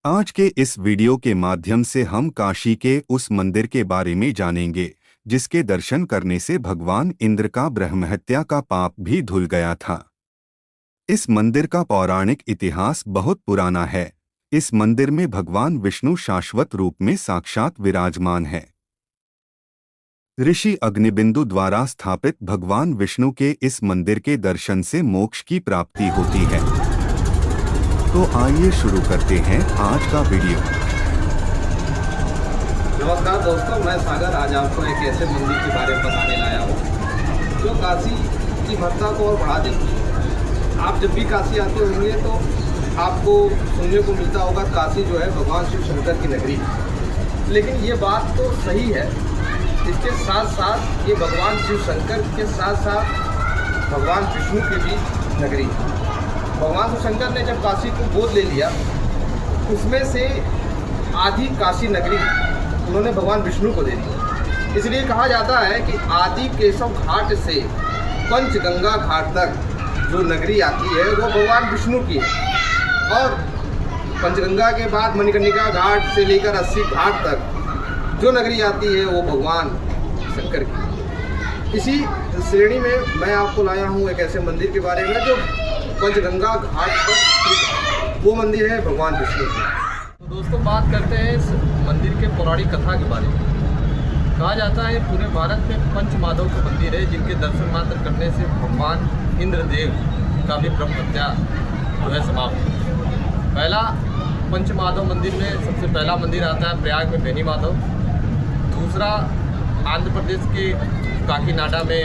आज के इस वीडियो के माध्यम से हम काशी के उस मंदिर के बारे में जानेंगे जिसके दर्शन करने से भगवान इंद्र का ब्रह्महत्या का पाप भी धुल गया था। इस मंदिर का पौराणिक इतिहास बहुत पुराना है। इस मंदिर में भगवान विष्णु शाश्वत रूप में साक्षात विराजमान है। ऋषि अग्निबिंदु द्वारा स्थापित भगवान विष्णु के इस मंदिर के दर्शन से मोक्ष की प्राप्ति होती है। तो आइए शुरू करते हैं आज का वीडियो। नमस्कार दोस्तों, मैं सागर आज आपको एक ऐसे मंदिर के बारे में बताने लाया हूँ जो काशी की महत्ता को और बढ़ा देती है। आप जब भी काशी आते होंगे तो आपको सुनने को मिलता होगा काशी जो है भगवान शिव शंकर की नगरी है। लेकिन ये बात तो सही है, इसके साथ साथ ये भगवान शिव शंकर के साथ साथ भगवान विष्णु की भी नगरी है। भगवान शिव शंकर ने जब काशी को गोद ले लिया, उसमें से आधी काशी नगरी उन्होंने भगवान विष्णु को दे दी। इसलिए कहा जाता है कि आदि केशव घाट से पंचगंगा घाट तक जो नगरी आती है वो भगवान विष्णु की है, और पंचगंगा के बाद मणिकर्णिका घाट से लेकर 80 घाट तक जो नगरी आती है वो भगवान शंकर की। इसी श्रेणी में मैं आपको लाया हूँ एक ऐसे मंदिर के बारे में जो पंचगंगा घाट पर स्थित है। वो मंदिर है भगवान विष्णु की। तो दोस्तों, बात करते हैं इस मंदिर के पौराणिक कथा के बारे में। कहा जाता है पूरे भारत में पंच माधव के मंदिर है जिनके दर्शन मात्र करने से भगवान इंद्रदेव का भी ब्रह्महत्या जो है समाप्त। पहला पंच माधव मंदिर में सबसे पहला मंदिर आता है प्रयाग में बेनी माधव। दूसरा आंध्र प्रदेश के काकीनाडा में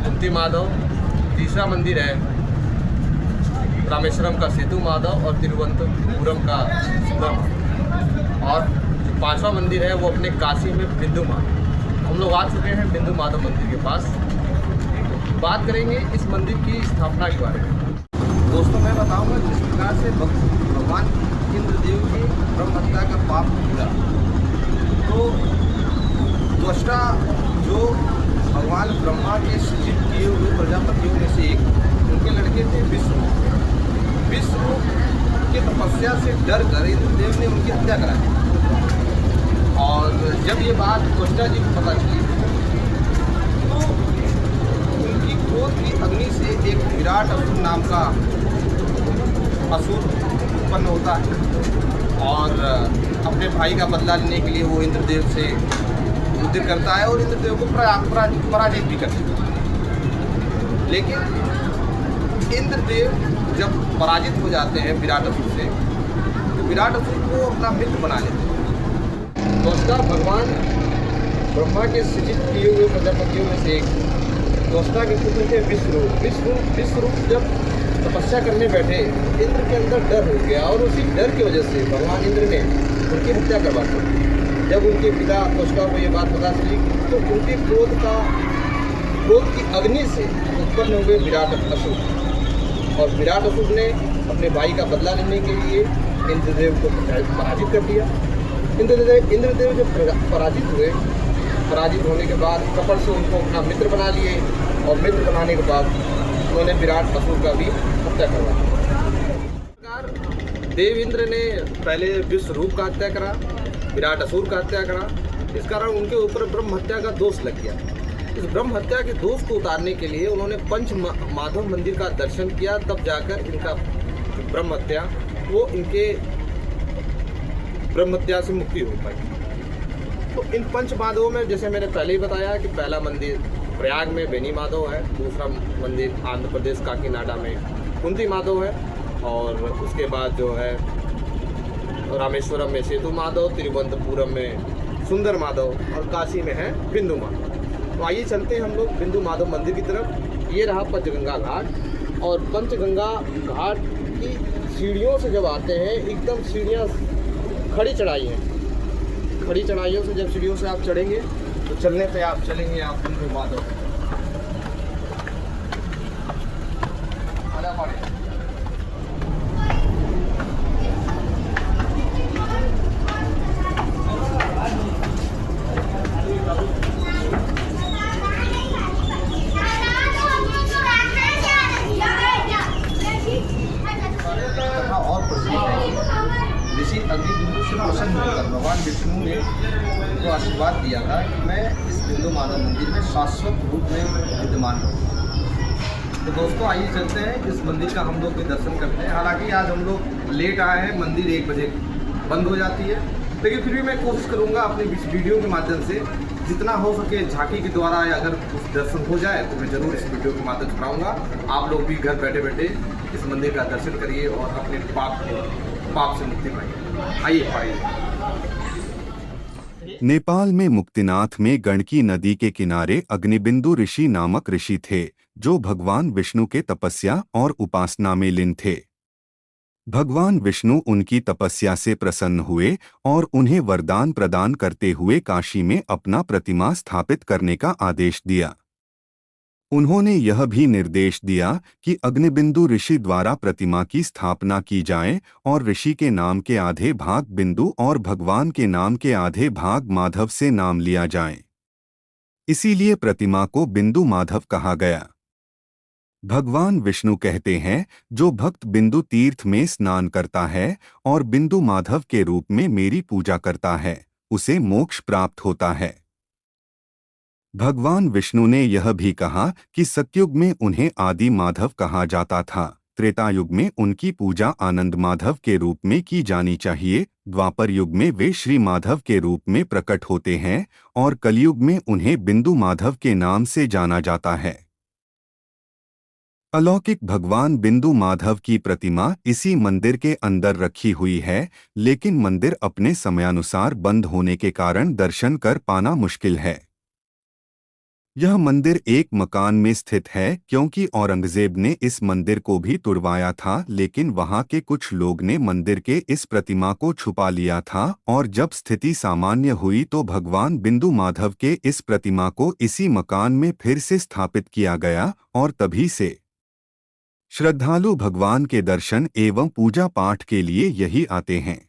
कुंती माधव। तीसरा मंदिर है रामेश्वरम का सेतु माधव और तिरुवनंतपुरम का सुंदर। और जो पांचवा मंदिर है वो अपने काशी में बिंदु माधव। हम लोग आ चुके हैं बिंदु माधव मंदिर के पास। बात करेंगे इस मंदिर की स्थापना के बारे में। दोस्तों, मैं बताऊंगा जिस प्रकार से भगवान इंद्रदेव की ब्रह्महत्या का पाप हुआ। तो त्वष्टा जो भगवान ब्रह्मा के सृजित किए हुए प्रजापतियों में से एक, उनके लड़के थे विष्णु। विष्णु की तपस्या से डर कर इंद्रदेव ने उनकी हत्या करा दी। और जब ये बात त्वष्टा जी को पता चली तो उनकी क्रोध की अग्नि से एक विराट असुर नाम का असुर उत्पन्न होता है, और अपने भाई का बदला लेने के लिए वो इंद्रदेव से युद्ध करता है और इंद्रदेव को पराजित भी करता है। लेकिन इंद्रदेव जब पराजित हो जाते हैं विराट असुर से, तो विराट असुर को अपना मित्र बना लेते हैं। त्वष्टा भगवान ब्रह्मा के सृजित किए हुए प्रजापतियों में से एक त्वष्टा के पुत्र थे विष्णु जब तपस्या करने बैठे, इंद्र के अंदर डर हो गया और उसी डर की वजह से भगवान इंद्र ने उनकी हत्या करवा दी। जब उनके पिता त्वष्टा को ये बात पता चली तो उनके क्रोध की अग्नि से उत्पन्न हुए विराट असुर, और विराट असुर ने अपने भाई का बदला लेने के लिए इंद्रदेव को पराजित कर दिया। इंद्रदेव जब पराजित होने के बाद कपट से उनको अपना मित्र बना लिए, और मित्र बनाने के बाद उन्होंने विराट असुर का भी हत्या करवा दी। देव इंद्र ने पहले विश्वरूप का हत्या करा, विराट असुर का हत्या करा। इस कारण उनके ऊपर ब्रह्म हत्या का दोष लग गया। इस ब्रह्म हत्या के दोष को उतारने के लिए उन्होंने पंच माधव मंदिर का दर्शन किया, तब जाकर इनका ब्रह्म हत्या वो इनके ब्रह्म हत्या से मुक्ति हो पाई। तो इन पंच माधवों में जैसे मैंने पहले ही बताया कि पहला मंदिर प्रयाग में बेनी माधव है, दूसरा मंदिर आंध्र प्रदेश काकीनाडा में कुंती माधव है, और उसके बाद जो है रामेश्वरम में सेतु माधव, तिरुवनंतपुरम में सुंदर माधव, और काशी में है बिंदु माधव। तो आइए चलते हैं हम लोग बिंदु माधव मंदिर की तरफ। ये रहा पंचगंगा घाट, और पंचगंगा घाट की सीढ़ियों से जब आते हैं, एकदम सीढ़ियाँ खड़ी चढ़ाई हैं। खड़ी चढ़ाइयों से जब सीढ़ियों से आप चढ़ेंगे तो चलने पे आप चलेंगे आप बिंदु माधव। अग्निबिंदु से प्रसन्न होकर भगवान विष्णु ने उनको आशीर्वाद दिया था कि मैं इस बिंदु माधव मंदिर में शाश्वत रूप में विद्यमान रहूँगा। तो दोस्तों आइए चलते हैं इस मंदिर का हम लोग भी दर्शन करते हैं। हालांकि आज हम लोग लेट आए हैं, मंदिर 1 बजे बंद हो जाती है, लेकिन फिर भी मैं कोशिश करूँगा अपने इस वीडियो के माध्यम से जितना हो सके झांकी के द्वारा अगर कुछ दर्शन हो जाए तो मैं ज़रूर इस वीडियो के माध्यम से कराऊँगा। आप लोग भी घर बैठे बैठे इस मंदिर का दर्शन करिए और अपने पाप से मुक्ति पाइए। आइए पाइए। नेपाल में मुक्तिनाथ में गंडकी नदी के किनारे अग्निबिंदु ऋषि नामक ऋषि थे, जो भगवान विष्णु के तपस्या और उपासना में लीन थे। भगवान विष्णु उनकी तपस्या से प्रसन्न हुए और उन्हें वरदान प्रदान करते हुए काशी में अपना प्रतिमा स्थापित करने का आदेश दिया। उन्होंने यह भी निर्देश दिया कि अग्निबिंदु ऋषि द्वारा प्रतिमा की स्थापना की जाए और ऋषि के नाम के आधे भाग बिंदु और भगवान के नाम के आधे भाग माधव से नाम लिया जाए। इसीलिए प्रतिमा को बिंदु माधव कहा गया। भगवान विष्णु कहते हैं, जो भक्त बिंदु तीर्थ में स्नान करता है और बिंदु माधव के रूप में मेरी पूजा करता है, उसे मोक्ष प्राप्त होता है। भगवान विष्णु ने यह भी कहा कि सतयुग में उन्हें आदि माधव कहा जाता था, त्रेता युग में उनकी पूजा आनंद माधव के रूप में की जानी चाहिए, द्वापर युग में वे श्री माधव के रूप में प्रकट होते हैं और कलयुग में उन्हें बिंदु माधव के नाम से जाना जाता है। अलौकिक भगवान बिंदु माधव की प्रतिमा इसी मंदिर के अंदर रखी हुई है, लेकिन मंदिर अपने समयानुसार बंद होने के कारण दर्शन कर पाना मुश्किल है। यह मंदिर एक मकान में स्थित है, क्योंकि औरंगजेब ने इस मंदिर को भी तुड़वाया था, लेकिन वहां के कुछ लोग ने मंदिर के इस प्रतिमा को छुपा लिया था और जब स्थिति सामान्य हुई तो भगवान बिंदु माधव के इस प्रतिमा को इसी मकान में फिर से स्थापित किया गया और तभी से श्रद्धालु भगवान के दर्शन एवं पूजा पाठ के लिए यही आते हैं।